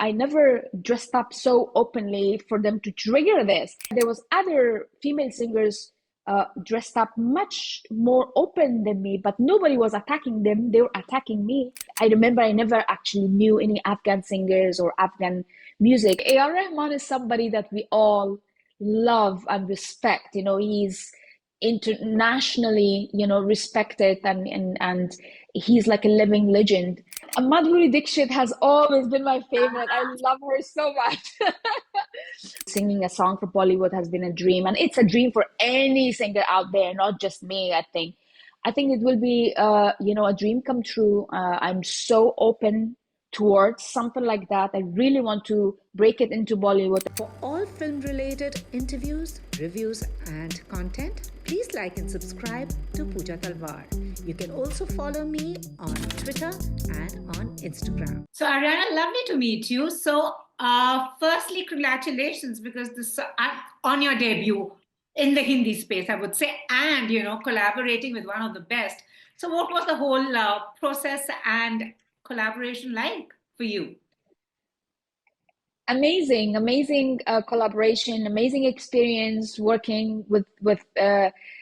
I never dressed up so openly for them to trigger this. There was other female singers dressed up much more open than me, but nobody was attacking them. They were attacking me. I remember I never actually knew any Afghan singers or Afghan music. A.R. Rahman is somebody that we all love and respect. He's internationally, respected, and he's like a living legend. Madhuri Dixit has always been my favorite. I love her so much. Singing a song for Bollywood has been a dream, and it's a dream for any singer out there, not just me. I think it will be, a dream come true. I'm so open towards something like that. I really want to break it into Bollywood. For all film-related interviews, reviews, and content, please like and subscribe to Pooja Talwar. You can also follow me on Twitter and on Instagram. So Aryana, lovely to meet you. So firstly, congratulations, because this on your debut in the Hindi space, I would say, and collaborating with one of the best. So what was the whole process and collaboration like for you? Amazing collaboration, amazing experience working with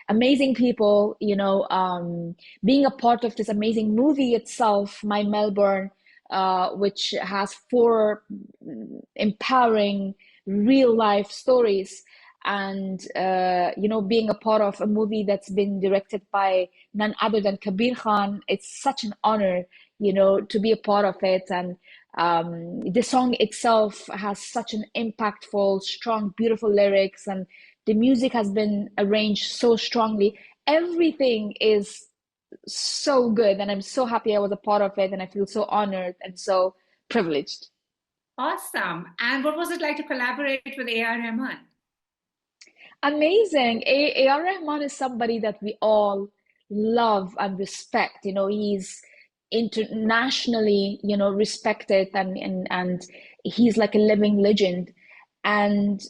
amazing people. Being a part of this amazing movie itself, My Melbourne, which has four empowering real life stories, and being a part of a movie that's been directed by none other than Kabir Khan. It's such an honor, to be a part of it. And the song itself has such an impactful, strong, beautiful lyrics, and the music has been arranged so strongly. Everything is so good, and I'm so happy I was a part of it, and I feel so honored and so privileged. Awesome. And what was it like to collaborate with A.R. Rahman? Amazing. A.R. Rahman is somebody that we all love and respect. He's internationally, respected, and he's like a living legend. And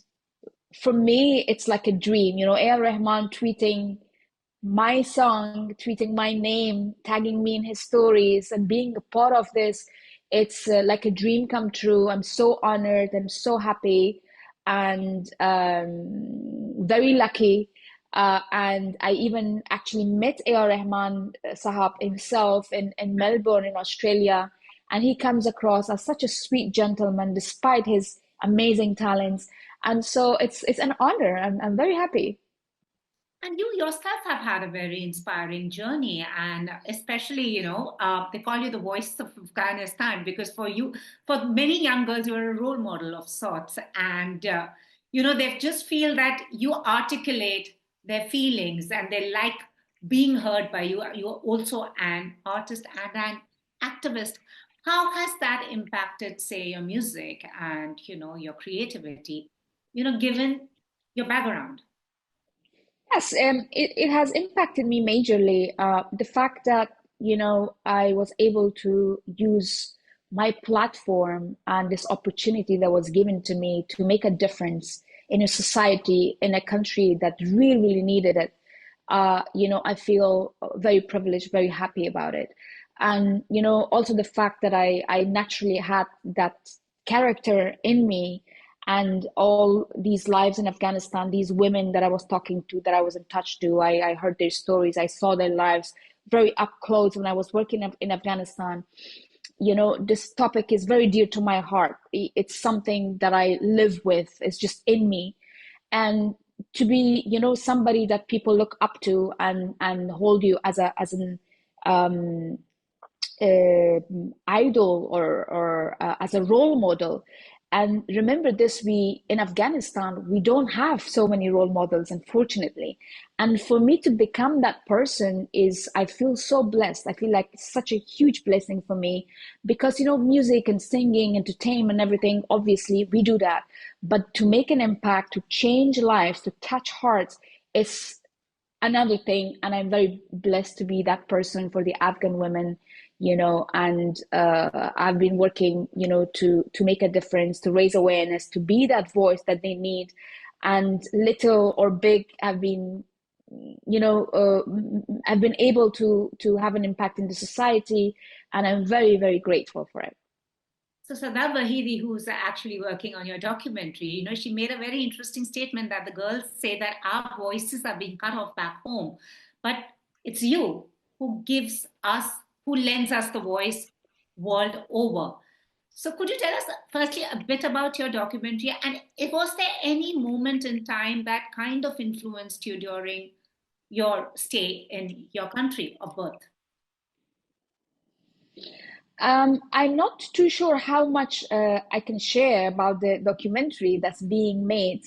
for me, it's like a dream. A.R. Rahman tweeting my song, tweeting my name, tagging me in his stories, and being a part of this, it's like a dream come true. I'm so honored. I'm so happy, and very lucky. And I even actually met A.R. Rahman Sahab himself in Melbourne, in Australia. And he comes across as such a sweet gentleman despite his amazing talents. And so it's an honor. I'm very happy. And you yourself have had a very inspiring journey, and especially, they call you the voice of Afghanistan, because for you, for many young girls, you're a role model of sorts. And, they just feel that you articulate their feelings and they like being heard by you. You're also an artist and an activist. How has that impacted, say, your music and, your creativity, given your background? Yes, it has impacted me majorly. The fact that, I was able to use my platform and this opportunity that was given to me to make a difference in a society, in a country that really, really needed it. I feel very privileged, very happy about it. And, also the fact that I naturally had that character in me, and all these lives in Afghanistan, these women that I was talking to, that I was in touch to, I heard their stories, I saw their lives very up close when I was working in Afghanistan. This topic is very dear to my heart. It's something that I live with. It's just in me. And to be, somebody that people look up to and hold you as an idol, or as a role model. And remember this, we in Afghanistan, we don't have so many role models, unfortunately. And for me to become that person I feel so blessed. I feel like it's such a huge blessing for me, because, music and singing, entertainment, everything, obviously we do that. But to make an impact, to change lives, to touch hearts is another thing. And I'm very blessed to be that person for the Afghan women, and I've been working, to make a difference, to raise awareness, to be that voice that they need. And little or big, I've been, I've been able to have an impact in the society, and I'm very, very grateful for it. So Sadaf Wahidi, who's actually working on your documentary, she made a very interesting statement that the girls say that our voices are being cut off back home, but it's you who gives us, who lends us the voice world over. So could you tell us firstly a bit about your documentary, and if was there any moment in time that kind of influenced you during your stay in your country of birth? I'm not too sure how much I can share about the documentary that's being made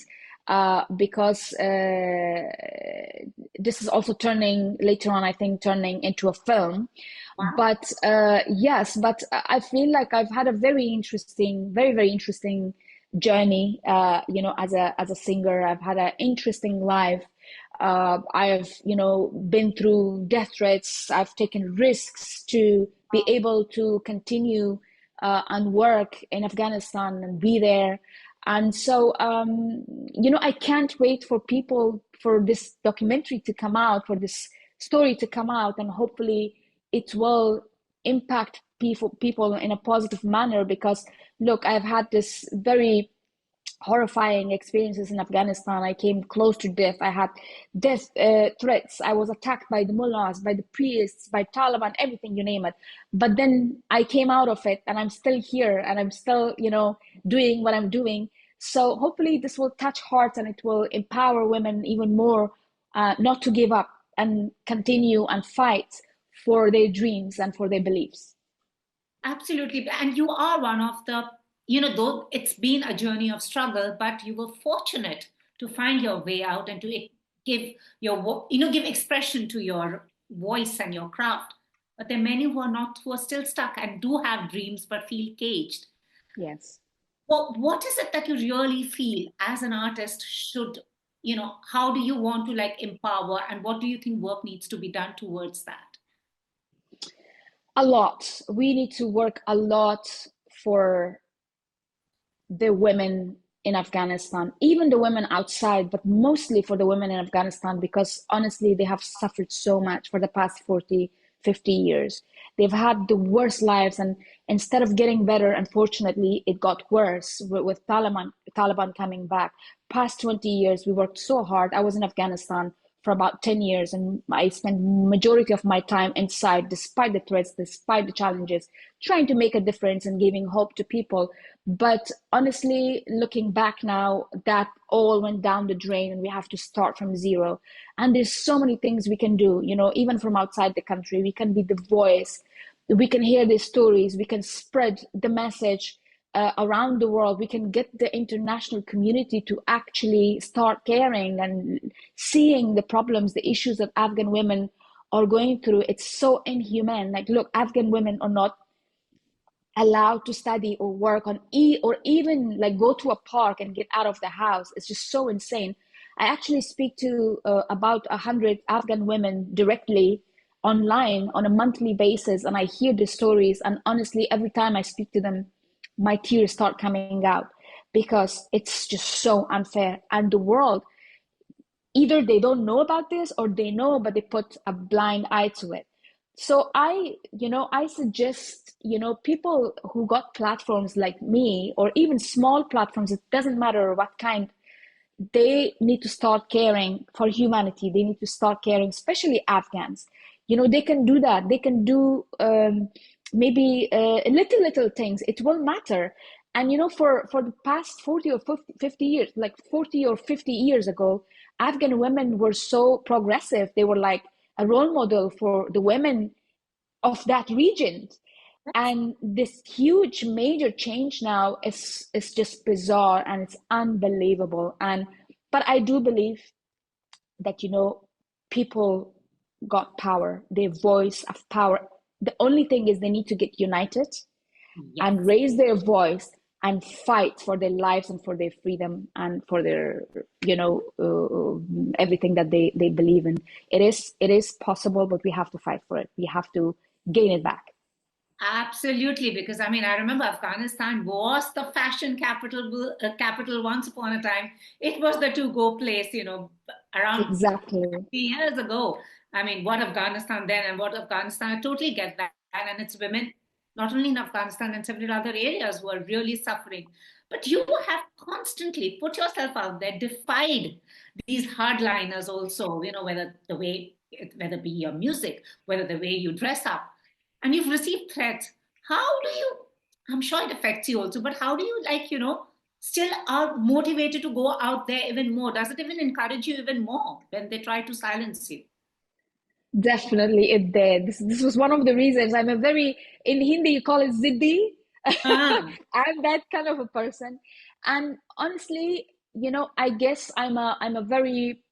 because this is also turning later on, I think, turning into a film. Wow. But yes, but I feel like I've had a very interesting, very, very interesting journey. As a singer, I've had an interesting life. I've, been through death threats. I've taken risks to be able to continue and work in Afghanistan and be there. And so, I can't wait for people, for this documentary to come out, for this story to come out, and hopefully it will impact people in a positive manner. Because look, I've had this very horrifying experiences in Afghanistan. I came close to death. I had death threats. I was attacked by the mullahs, by the priests, by Taliban, everything, you name it. But then I came out of it, and I'm still here, and I'm still, doing what I'm doing. So hopefully this will touch hearts, and it will empower women even more, not to give up and continue and fight for their dreams and for their beliefs. Absolutely. And you are one of the, though it's been a journey of struggle, but you were fortunate to find your way out and to give give expression to your voice and your craft. But there are many who are not, who are still stuck and do have dreams but feel caged. Yes. What is it that you really feel as an artist should, how do you want to like empower, and what do you think work needs to be done towards that? A lot. We need to work a lot for the women in Afghanistan, even the women outside, but mostly for the women in Afghanistan, because honestly, they have suffered so much for the past 40, 50 years. They've had the worst lives, and instead of getting better, unfortunately, it got worse with Taliban coming back. Past 20 years, we worked so hard. I was in Afghanistan for about 10 years, and I spent majority of my time inside, despite the threats, despite the challenges, trying to make a difference and giving hope to people. But honestly, looking back now, that all went down the drain, and we have to start from zero. And there's so many things we can do, even from outside the country. We can be the voice, we can hear the stories, we can spread the message around the world. We can get the international community to actually start caring and seeing the problems, the issues that Afghan women are going through. It's so inhumane. Like, look, Afghan women are not allowed to study or work or even like go to a park and get out of the house. It's just so insane. I actually speak to about 100 Afghan women directly online on a monthly basis, and I hear the stories. And honestly, every time I speak to them, my tears start coming out, because it's just so unfair. And the world, either they don't know about this, or they know but they put a blind eye to it. So I suggest, people who got platforms like me, or even small platforms, it doesn't matter what kind, they need to start caring for humanity. They need to start caring, especially Afghans. They can do that. They can do maybe little things. It will matter. And for the past 40 or 50 years, like 40 or 50 years ago, Afghan women were so progressive. They were like a role model for the women of that region. And this huge major change now is just bizarre, and it's unbelievable. And but I do believe that people got power, their voice of power. The only thing is they need to get united Yes. and raise their voice and fight for their lives and for their freedom and for their everything that they believe in. It is possible, but we have to fight for it. We have to gain it back. Absolutely, because I mean, I remember Afghanistan was the fashion capital once upon a time. It was the to-go place, around Exactly. 3 years ago. I mean, what Afghanistan then and what Afghanistan, I totally get that. And it's women. not only in Afghanistan and several other areas who are really suffering. But you have constantly put yourself out there, defied these hardliners also, whether the way, whether it be your music, whether the way you dress up, and you've received threats. How do you, I'm sure it affects you also, but how do you still are motivated to go out there even more? Does it even encourage you even more when they try to silence you? Definitely it did. This was one of the reasons. I'm a very, in Hindi you call it ziddi. Ah, I'm that kind of a person. And honestly, I guess I'm a very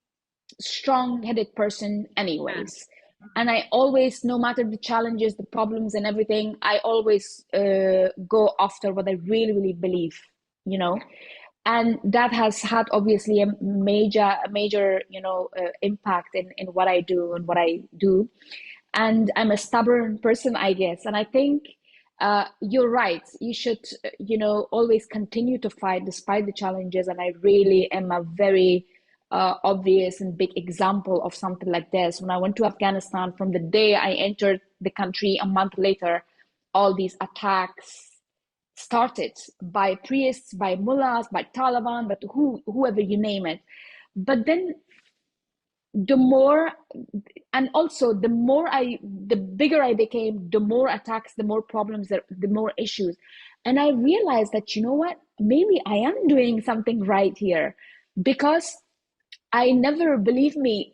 strong-headed person yeah. anyways. And I always, no matter the challenges, the problems and everything, I always go after what I really, really believe, you know. And that has had obviously a major, impact in what I do and what I do. And I'm a stubborn person, I guess. And I think you're right. You should, always continue to fight despite the challenges. And I really am a very obvious and big example of something like this. When I went to Afghanistan, from the day I entered the country, a month later, all these attacks started by priests, by mullahs, by Taliban, but whoever you name it. But then the more, and also the bigger I became, the more attacks, the more problems, the more issues. And I realized that, you know what, maybe I am doing something right here, because I never, believe me,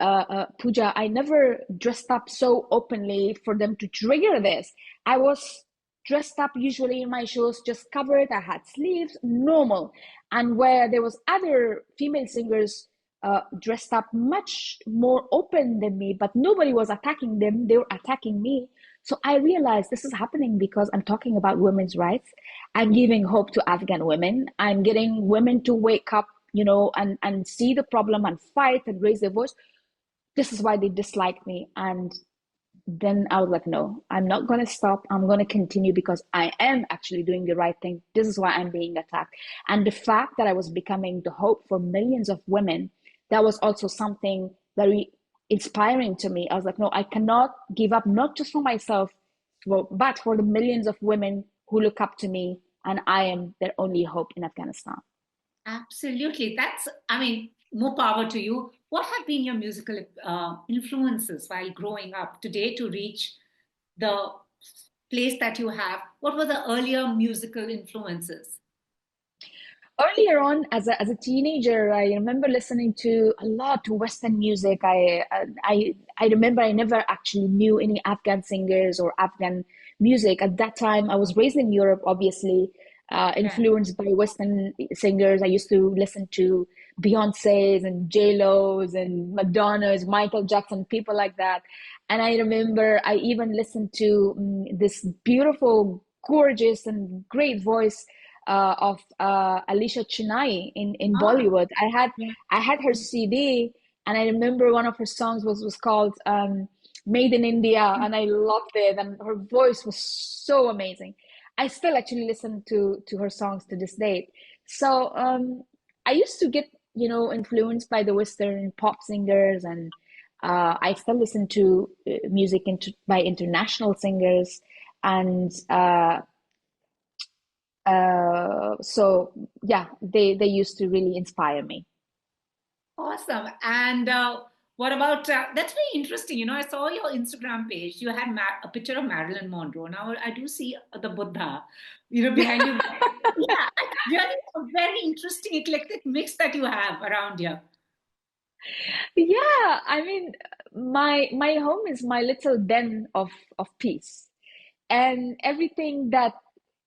Pooja, I never dressed up so openly for them to trigger this. I was dressed up usually in my shows, just covered. I had sleeves, normal. And where there was other female singers dressed up much more open than me, but nobody was attacking them. They were attacking me. So I realized this is happening because I'm talking about women's rights. I'm giving hope to Afghan women. I'm getting women to wake up, and see the problem and fight and raise their voice. This is why they dislike me. And then I was like, no, I'm not going to stop. I'm going to continue because I am actually doing the right thing. This is why I'm being attacked. And the fact that I was becoming the hope for millions of women, that was also something very inspiring to me. I was like, no, I cannot give up, not just for myself, but for the millions of women who look up to me. And I am their only hope in Afghanistan. Absolutely. I mean, more power to you. What have been your musical influences while growing up today to reach the place that you have? What were the earlier musical influences? Earlier on, as a teenager, I remember listening to a lot to Western music. I remember I never actually knew any Afghan singers or Afghan music at that time. I was raised in Europe, obviously, Yeah. influenced by Western singers. I used to listen to Beyonce's and J Lo's and Madonna's, Michael Jackson, people like that. And I remember I even listened to this beautiful, gorgeous, and great voice of Alicia Chennai in Ah, Bollywood. I had yeah. I had her CD, and I remember one of her songs was called "Made in India," and I loved it. And her voice was so amazing. I still actually listen to her songs to this day. So I used to get influenced by the Western pop singers, and I still listen to music by international singers, and so yeah, they used to really inspire me. Awesome. And what about that's very interesting. I saw your Instagram page. You had a picture of Marilyn Monroe. Now I do see the Buddha, behind you. Yeah, really a very interesting eclectic mix that you have around here. Yeah, I mean, my home is my little den of peace, and everything that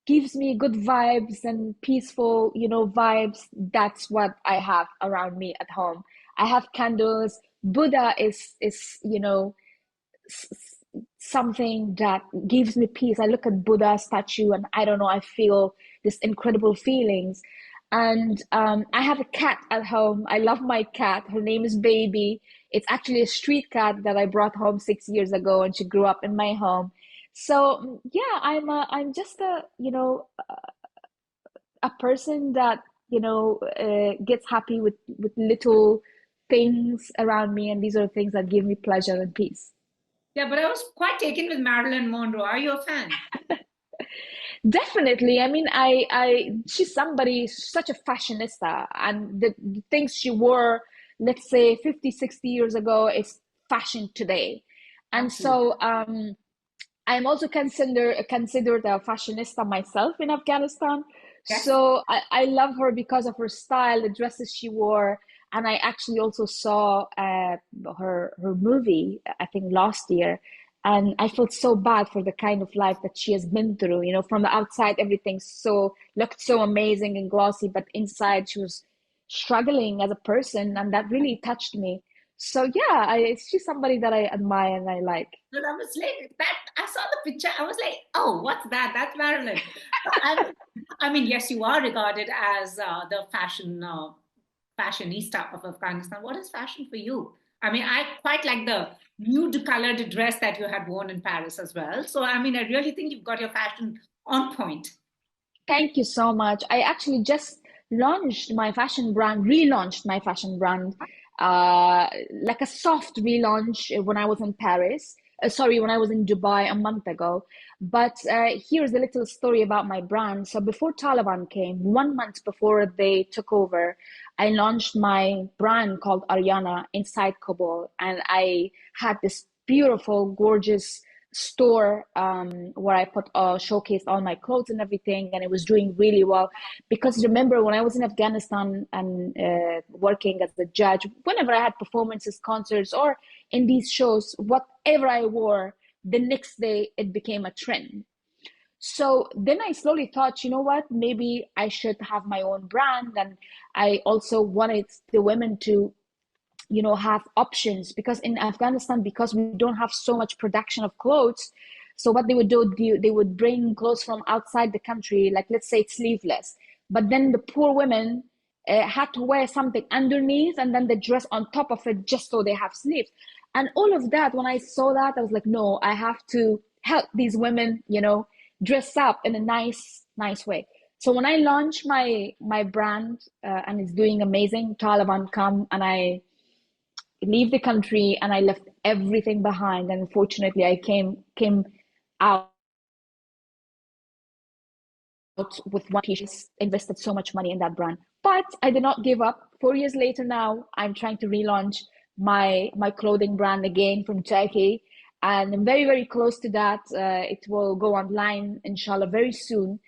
gives me good vibes and peaceful, vibes. That's what I have around me at home. I have candles. Buddha is something that gives me peace. I look at Buddha statue and I don't know, I feel this incredible feelings. And I have a cat at home. I love my cat. Her name is Baby. It's actually a street cat that I brought home 6 years ago, and she grew up in my home. So yeah, I'm just a person that gets happy with little things around me, and these are things that give me pleasure and peace. Yeah, but I was quite taken with Marilyn Monroe. Are you a fan? Definitely. I mean, she's somebody, such a fashionista, and the things she wore, let's say 50, 60 years ago, is fashion today. And Absolutely. so, I'm also considered a fashionista myself in Afghanistan. Yes. So I love her because of her style, the dresses she wore, and I actually also saw her movie, I think last year, and I felt so bad for the kind of life that she has been through. You know, from the outside, everything so looked so amazing and glossy, but inside she was struggling as a person, and that really touched me. So yeah, she's somebody that I admire and I like. And I was like, that I saw the picture. I was like, oh, what's that? That's Marilyn. I mean, yes, you are regarded as the fashionista of Afghanistan. What is fashion for you? I mean, I quite like the nude colored dress that you had worn in Paris as well. So, I mean, I really think you've got your fashion on point. Thank you so much. I actually just relaunched my fashion brand, like a soft relaunch when I was in Paris. Sorry, when I was in Dubai a month ago. But here's a little story about my brand. So before Taliban came, 1 month before they took over, I launched my brand called Aryana inside Kabul, and I had this beautiful, gorgeous store where I put showcased all my clothes and everything, and it was doing really well. Because remember, when I was in Afghanistan and working as a judge, whenever I had performances, concerts, or in these shows, whatever I wore, the next day it became a trend. So then I slowly thought, you know what, maybe I should have my own brand. And I also wanted the women to have options, because in Afghanistan, because we don't have so much production of clothes, so what they would do, they would bring clothes from outside the country, like let's say it's sleeveless, but then the poor women had to wear something underneath and then the dress on top of it just so they have sleeves. And all of that, when I saw that, I was like, no, I have to help these women, dress up in a nice way. So when I launched my brand, and it's doing amazing, Taliban come and I leave the country, and I left everything behind. And unfortunately, I came out with one piece, invested so much money in that brand. But I did not give up. 4 years later now, I'm trying to relaunch my clothing brand again from Turkey. And I'm very, very close to that. It will go online, inshallah, very soon.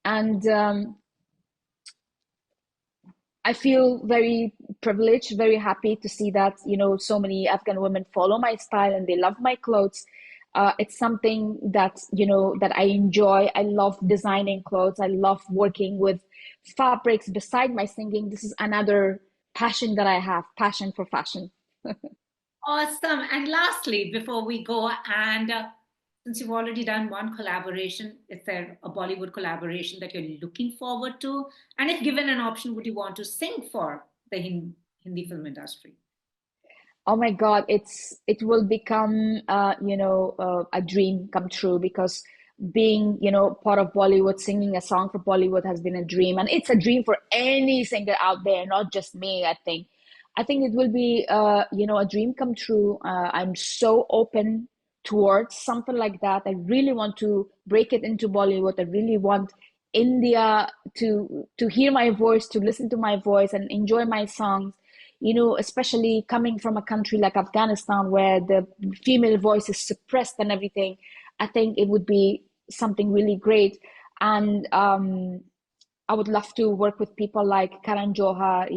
And I feel very privileged, very happy to see that, so many Afghan women follow my style and they love my clothes. It's something that, that I enjoy. I love designing clothes. I love working with fabrics. Beside my singing, this is another passion that I have, passion for fashion. Awesome. And lastly, before we go, and since you've already done one collaboration, is there a Bollywood collaboration that you're looking forward to? And if given an option, would you want to sing for the Hindi film industry? Oh my God, it will become a dream come true, because being, part of Bollywood, singing a song for Bollywood has been a dream, and it's a dream for any singer out there, not just me, I think. I think it will be a dream come true. I'm so open towards something like that. I really want to break it into Bollywood. I really want India to hear my voice, to listen to my voice and enjoy my songs, especially coming from a country like Afghanistan where the female voice is suppressed and everything. I think it would be something really great. And I would love to work with people like Karan Johar,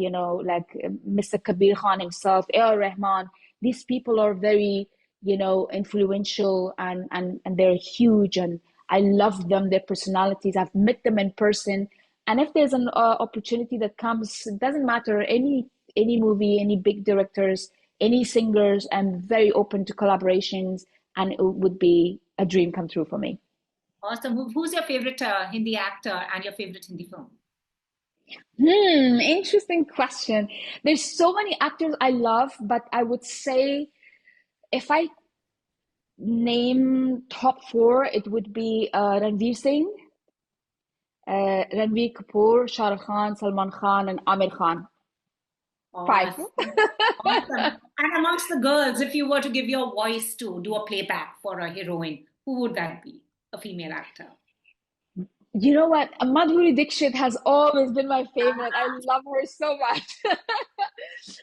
like Mr. Kabir Khan himself, Rahman. These people are very, influential, and they're huge, and I love them, their personalities. I've met them in person. And if there's an opportunity that comes, it doesn't matter, any movie, any big directors, any singers, I'm very open to collaborations, and it would be a dream come true for me. Awesome. Who's your favorite Hindi actor and your favorite Hindi film? Interesting question. There's so many actors I love, but I would say if I name top four, it would be Ranveer Singh, Ranveer Kapoor, Shah Rukh Khan, Salman Khan, and Amir Khan. Five. Awesome. Awesome. And amongst the girls, if you were to give your voice to do a playback for a heroine, who would that be? A female actor. You know what? Madhuri Dixit has always been my favorite. I love her so much.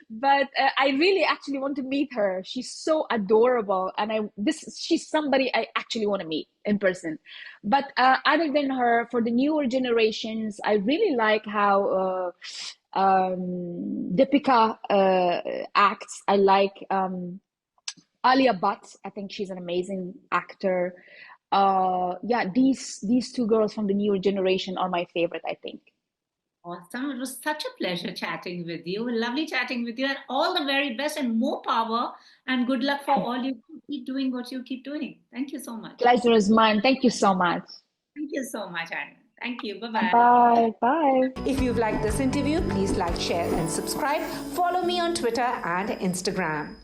But I really actually want to meet her. She's so adorable, and she's somebody I actually want to meet in person. But other than her, for the newer generations, I really like how Deepika acts. I like Alia Bhatt. I think she's an amazing actor. Yeah, these two girls from the newer generation are my favorite, I think. Awesome. It was such a pleasure chatting with you. Lovely chatting with you, and all the very best and more power and good luck for all you keep doing what you keep doing. Thank you so much. Pleasure is mine. Thank you so much. Thank you so much, Aryana. Thank you. Bye Bye bye. bye. Bye. If you've liked this interview, please like, share, and subscribe. Follow me on Twitter and Instagram.